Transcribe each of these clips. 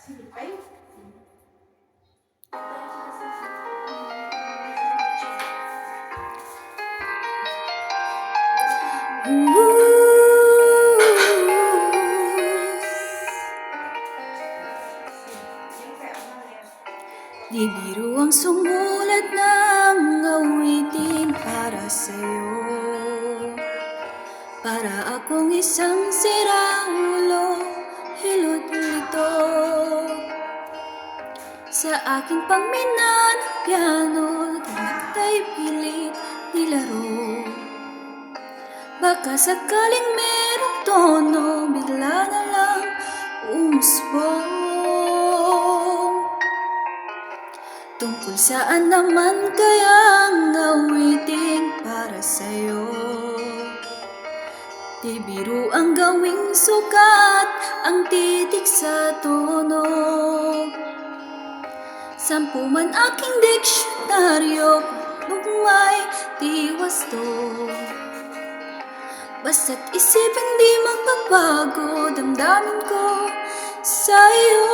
Di biro ang sumulat ng awitin para sa'yo, para akong isang siraulo, hilot-lito sa aking pangminan piano, tayo pilit nilaro. Baka sakaling merong tono, bigla na lang umusbong. Tungkol saan naman kayang awitin para sa'yo? Di biro ang gawing sukat, ang titik sa tono. 10 man aking diksyonaryo, kung may tiwas to. Basta't isipin di magbabago, damdamin ko sa'yo.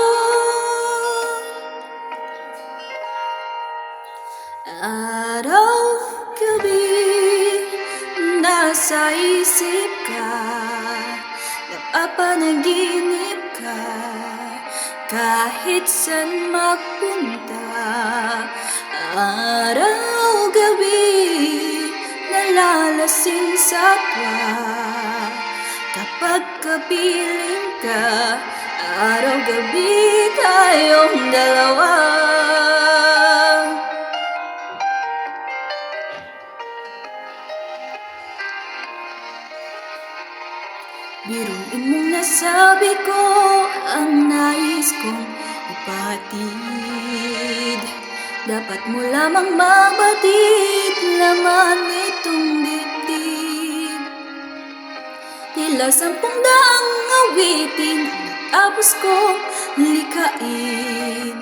Araw-gabi nasa isip ka, napapanaginip ka, kahit saan magpunta. Araw-gabi nalalasing sa tuwa, kapag kapiling ka. Araw-gabi tayong dalawa. Biruin mong nasabi ko ang nais kong ipahatid. Dapat mo lamang mabatid, laman itong dibdib. Tila 10 daang awitin, tapos kong likain.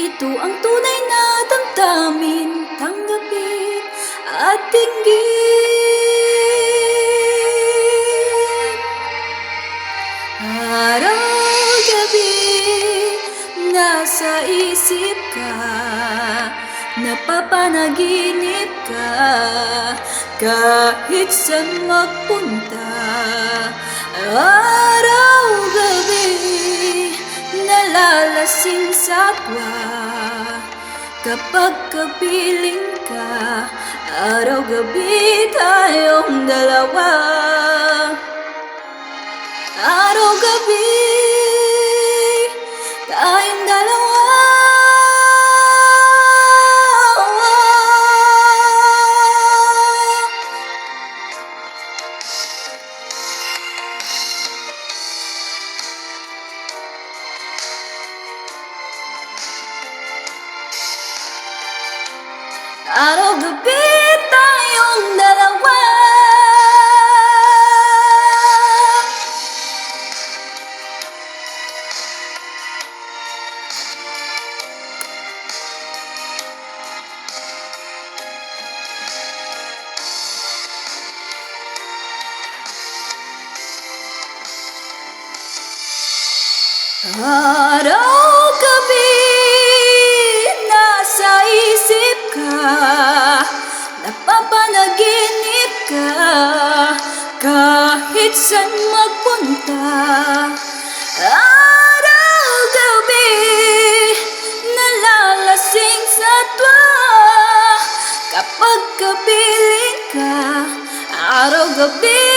Ito ang tunay na damdamin, tanggapin at dinggin. Araw-gabi nasa isip ka, napapanaginip ka, kahit saan magpunta. Araw-gabi nalalasing sa tuwa, kapag kapiling ka. Araw-gabi tayong dalawa. Araw-gabi tayong dalawa. Araw-gabi tayong dalawa. Araw-gabi nasa isip ka, napapanaginip ka, kahit saan magpunta. Araw-gabi nalalasing sa tuwa, kapag kapiling ka. Araw-gabi